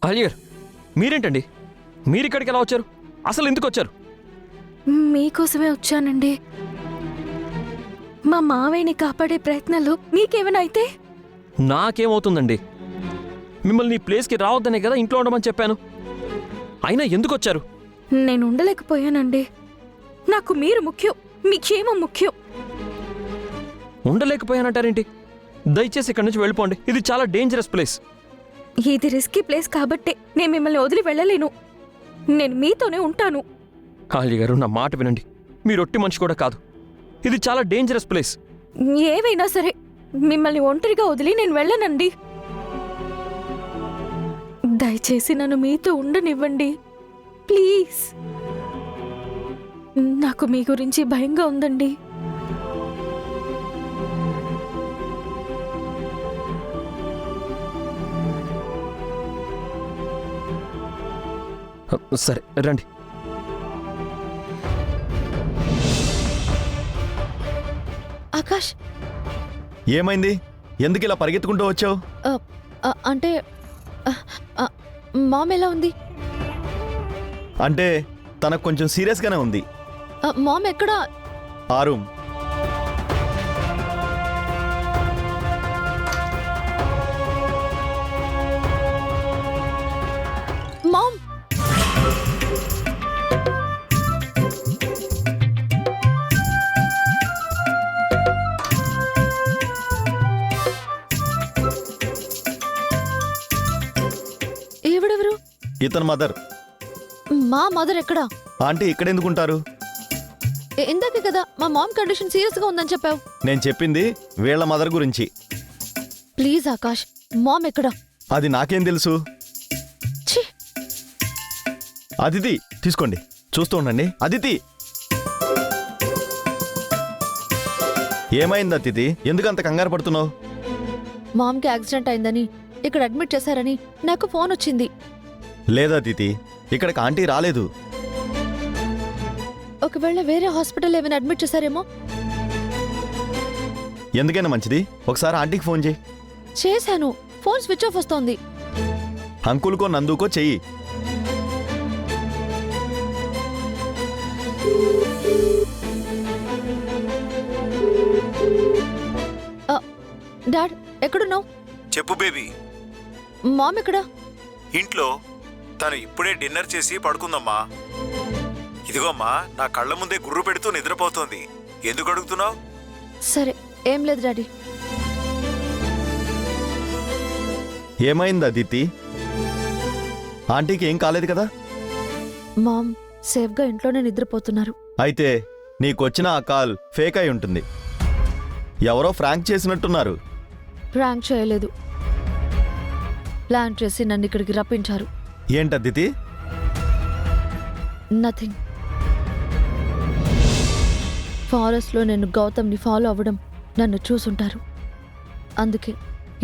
అలియర్ మీరేంటండి? మీరిక్కడికి ఎలా వచ్చారు? అసలు ఎందుకు వచ్చారు? మీకోసమే వచ్చానండి. మా మావయ్యని కాపాడే ప్రయత్నంలో మీకేమైనా అయితే? నాకేమవుతుందండి? మిమ్మల్ని ఈ ప్లేస్కి రావద్దనే కదా ఇంట్లో ఉండమని చెప్పాను. అయినా ఎందుకు వచ్చారు? నేను ఉండలేకపోయానండి. నాకు మీరు ముఖ్యం, మీ క్షేమం ముఖ్యం. ఉండలేకపోయానంటారేంటి? దయచేసి ఇక్కడి నుంచి వెళ్ళిపోండి. ఇది చాలా డేంజరస్ ప్లేస్. ఇది రిస్కీ ప్లేస్ కాబట్టే నేను మిమ్మల్ని వదిలి వెళ్ళలేను. నేను మీతోనే ఉంటాను. కాళీ గారు, నా మాట వినండి. మీరు ఒట్టి మనిషి కూడా కాదు. ఇది చాలా డేంజరస్ ప్లేస్. ఏవైనా సరే మిమ్మల్ని ఒంటరిగా వదిలి నేను వెళ్ళనండి. దయచేసి నన్ను మీతో ఉండనివ్వండి ప్లీజ్. నాకు మీ గురించి భయంగా ఉందండి. సరే రండి. ఆకాష్, ఏమైంది? ఎందుకు ఇలా పరిగెత్తుకుంటూ వచ్చావు? అంటే మామ్ ఎలా ఉంది? అంటే తనకు కొంచెం సీరియస్గానే ఉంది. మామ్ ఎక్కడా? ఆ రూమ్. మామ్, ఎవడెవరు? ఇతని మదర్. మా మదర్ ఎక్కడా? ఆంటీ ఇక్కడెందుకుంటారు? ఇందాకే కదా మా మామ్ కండిషన్ సీరియస్ గా ఉందని చెప్పావు. నేను చెప్పింది వీళ్ళ మదర్ గురించి. ప్లీజ్ ఆకాష్, మామ్ ఎక్కడా? అది నాకేం తెలుసు? ఛీ! అదితి తీసుకోండి, చూస్తూ ఉండండి. అదితి, ఏమైంది అతిథి? ఎందుకంత కంగారు పడుతున్నావు? మామ్కి యాక్సిడెంట్ అయిందని ఇక్కడ అడ్మిట్ చేశారని నాకు ఫోన్ వచ్చింది. లేదా అతిథి, ఇక్కడికి ఆంటీ రాలేదు. ఒకవేళ వేరే హాస్పిటల్ ఏమైనా అడ్మిట్ చేశారేమో. ఎందుకైనా మంచిది ఒకసారి ఆంటీకి ఫోన్ చేయి. చేశాను, ఫోన్ స్విచ్ ఆఫ్ వస్తోంది. అంకుల్కో నందుకో చెయ్యి. డాడ్ ఎక్కడున్నావు? చెప్పు బేబీ. మామ్ ఎక్కడా? ఇంట్లో. తను ఇప్పుడే డిన్నర్ చేసి పడుకుందమ్మా. ఇదిగోమ్మా, నా కళ్ళ ముందే గుర్రు పెడుతూ నిద్రపోతోంది. ఎందుకు అడుగుతున్నావు? సరే, ఏం లేదు డాడీ. ఏమైంది అదితి? ఆంటీకి ఏం కాలేదు కదా? మామ్ సేఫ్గా ఇంట్లోనే నిద్రపోతున్నారు. అయితే నీకొచ్చిన ఆ కాల్ ఫేక్ అయి ఉంటుంది. ఎవరో ఫ్రాంక్ చేసినట్టున్నారు. ప్రాంక్ చేయలేదు, ప్లాన్ చేసి నన్ను ఇక్కడికి రప్పించారు. ఏంటదితి? నథింగ్. ఫారెస్ట్లో నేను గౌతమ్ని ఫాలో అవ్వడం నన్ను చూసుంటారు. అందుకే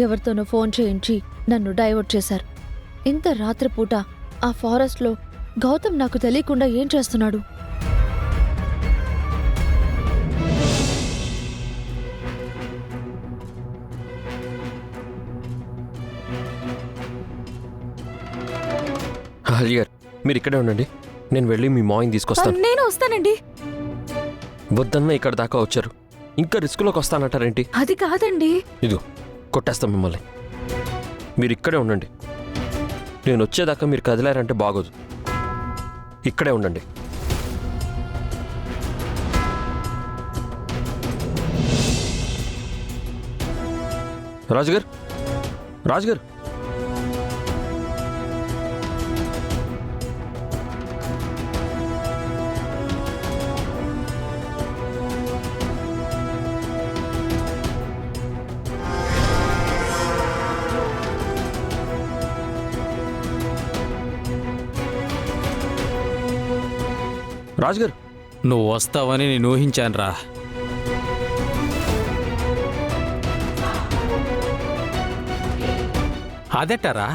ఎవరితోనో ఫోన్ చేయించి నన్ను డైవర్ట్ చేశారు. ఇంత రాత్రిపూట ఆ ఫారెస్ట్లో గౌతమ్ నాకు తెలియకుండా ఏం చేస్తున్నాడు? అలియర్, మీరు ఇక్కడే ఉండండి. నేను వెళ్ళి మీ మాయిని తీసుకొస్తాను. నేను వస్తానండి. వద్దన్న ఇక్కడ దాకా వచ్చారు, ఇంకా రిస్క్లోకి వస్తానంటారేంటి? అది కాదండి. ఇదిగో కొట్టేస్తాం మిమ్మల్ని. మీరు ఇక్కడే ఉండండి. నేను వచ్చేదాకా మీరు కదిలారంటే బాగోదు. ఇక్కడే ఉండండి. రాజుగారు, రాజుగారు, రాజుగారు, నువ్వు వస్తావని నేను ఊహించానురా. అదెట్టారా?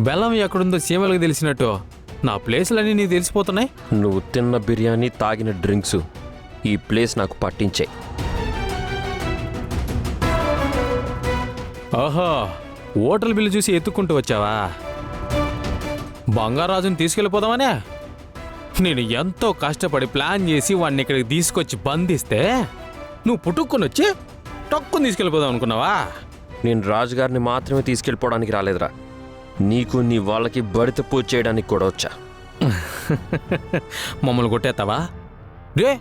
బెల్లం ఎక్కడుందో సీమలకు తెలిసినట్టు నా ప్లేస్లన్నీ నీకు తెలిసిపోతున్నాయి. నువ్వు తిన్న బిర్యానీ, తాగిన డ్రింక్స్ ఈ ప్లేస్ నాకు పట్టించాయి. ఓహో, హోటల్ బిల్లు చూసి ఎత్తుక్కుంటూ వచ్చావా? బంగారాజుని తీసుకెళ్ళిపోదామనే నేను ఎంతో కష్టపడి ప్లాన్ చేసి వాడిని ఇక్కడికి తీసుకొచ్చి బంధిస్తే నువ్వు పుట్టుక్కుని వచ్చి టక్కుని తీసుకెళ్ళిపోదాం అనుకున్నావా? నేను రాజుగారిని మాత్రమే తీసుకెళ్ళిపోవడానికి రాలేదురా, నీకు నీ వాళ్ళకి బడిత పూజ చేయడానికి కూడా వచ్చా. మమ్మల్ని కొట్టేస్తావా? రే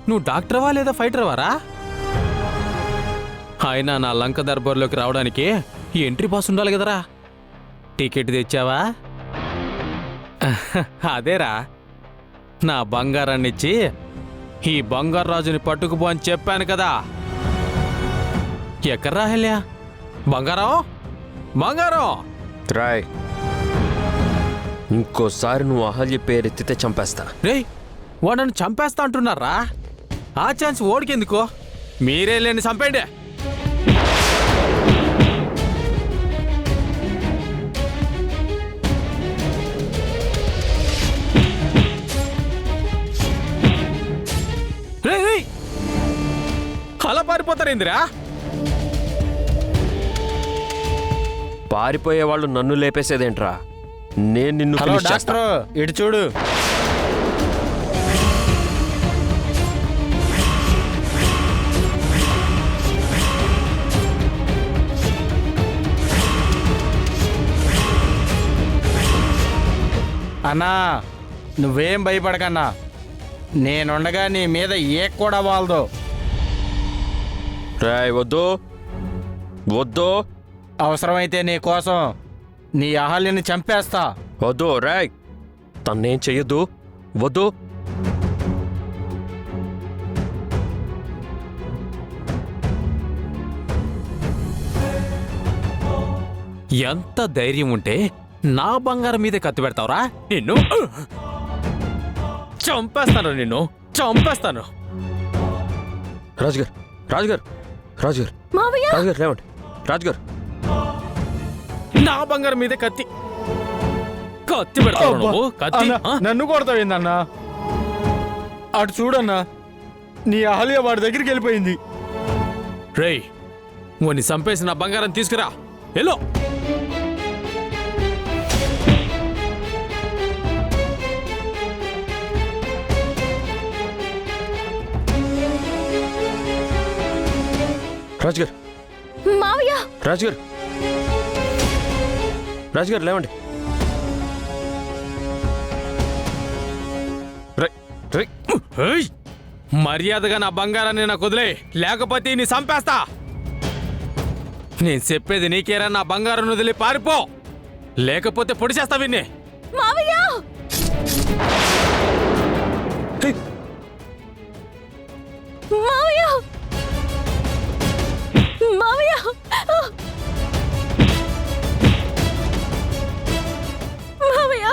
నువ్వు డాక్టర్వా లేదా ఫైటర్వారా? అయినా నా లంక దర్బార్లోకి రావడానికి ఈ ఎంట్రీ పాస్ ఉండాలి కదరా. టికెట్ తెచ్చావా? అదేరా, నా బంగారాన్ని ఇచ్చి ఈ బంగారు రాజుని పట్టుకుపో అని చెప్పాను కదా. ఎక్కడ్రా హెల్యా? బంగారం బంగారం రాయ్, ఇంకోసారి నువ్వు అహల్య పేరెత్తితే చంపేస్తా. రేయ్ వాడు నన్ను చంపేస్తా అంటున్నారా? ఆ ఛాన్స్ ఓడికెందుకో, మీరే లేని చంపేయండి. రేయ్ రేయ్, అలా పారిపోతారేందిరా? పారిపోయే వాళ్ళు నన్ను లేపేసేదేంట్రా? నేను నిన్ను హలో finish చేస్తా. డాక్టర్, ఇటు చూడు. అన్నా నువ్వేం భయపడకన్నా, నేనుండగా నీ మీద ఏ కూడా వాలదు. రాయ్ వద్దు వద్దు అవసరమైతే నీ కోసం నీ అహల్యని చంపేస్తా. వద్దు రాయ్, తన్నేం చెయ్యొద్దు, వద్దు. ఎంత ధైర్యం ఉంటే నా బంగారం మీదే కత్తి పెడతావురా? నిన్ను చంపేస్తాను, నిన్ను చంపేస్తాను. రాజుగారు రాజుగారు రాజుగారు మావయ్య రాజుగారు లేవండి. రాజుగారు నా బంగారం మీదే కత్తి కత్తి పెడతావు నువ్వు? కత్తి అన్నా, ఆ? నన్ను కొడతావేందన్నా? అటు చూడన్నా, నీ అహల్య వాడి దగ్గరికి వెళ్ళిపోయింది. రేయ్ వాణ్ణి చంపేసి నా బంగారం తీసుకురా. ఎల్లో రాజుగారు మావయ్య రాజుగారు రాజుగారు లేవండి. ఏయ్! మర్యాదగా నా బంగారాన్ని నాకు వదిలే, లేకపోతే నీ చంపేస్తా. నేను చెప్పేది నీకేరా, నా బంగారం వదిలి పారిపో, లేకపోతే పొడి చేస్తా విన్నే. మావయ్య మావయ్య మావయ్య మావయ్య